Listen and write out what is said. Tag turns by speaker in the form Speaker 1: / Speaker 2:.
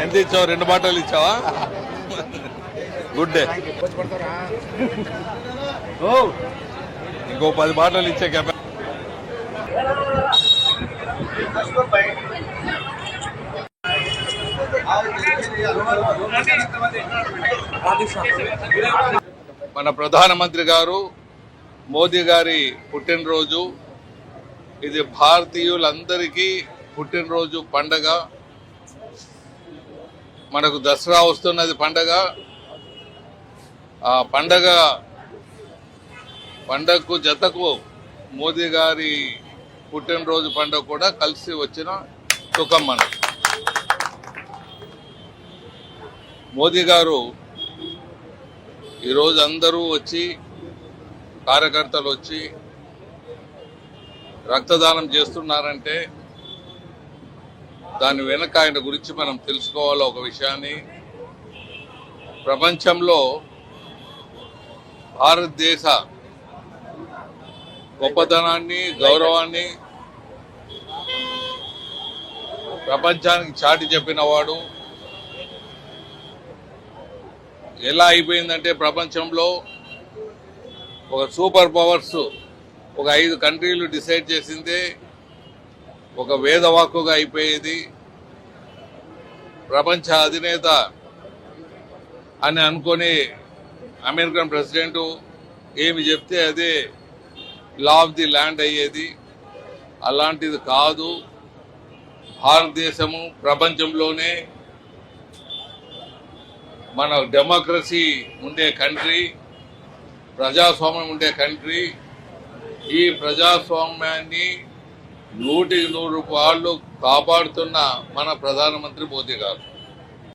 Speaker 1: ఎంత ఇచ్చావు? 2 బాటలు ఇచ్చావా? Good day. ఇంకో 10 బాటలు ఇచ్చే కెపాసిటీ. మన ప్రధానమంత్రి గారు మోదీ గారి పుట్టినరోజు. ఇది భారతీయులందరికీ పుట్టినరోజు పండగ. మనకు దసరా వస్తున్నది పండగ. ఆ పండగకు జతకు మోదీ గారి పుట్టినరోజు పండుగ కూడా కలిసి వచ్చిన సుఖం మనకు. మోదీ గారు ఈరోజు అందరూ వచ్చి, కార్యకర్తలు వచ్చి రక్తదానం చేస్తున్నారంటే దాని వెనక ఆయన గురించి మనం తెలుసుకోవాలి. ఒక విషయాన్ని, ప్రపంచంలో భారతదేశ గొప్పతనాన్ని, గౌరవాన్ని ప్రపంచానికి చాటి చెప్పినవాడు. ఎలా అయిపోయిందంటే ప్రపంచంలో ఒక సూపర్ పవర్స్, ఒక 5 కంట్రీలు డిసైడ్ చేసిందే ఒక వేదవాక్కుగా అయిపోయేది. ప్రపంచ అధినేత అని అనుకుని అమెరికన్ ప్రెసిడెంట్ ఏమి చెప్తే అదే లా ఆఫ్ ది ల్యాండ్ అయ్యేది. అలాంటిది కాదు. భారతదేశము ప్రపంచంలోనే మన డెమోక్రసీ ఉండే కంట్రీ, ప్రజాస్వామ్యం ఉండే కంట్రీ. ఈ ప్రజాస్వామ్యాన్ని 100కి 100 కాపాడుతున్న మన ప్రధానమంత్రి మోదీ గారు.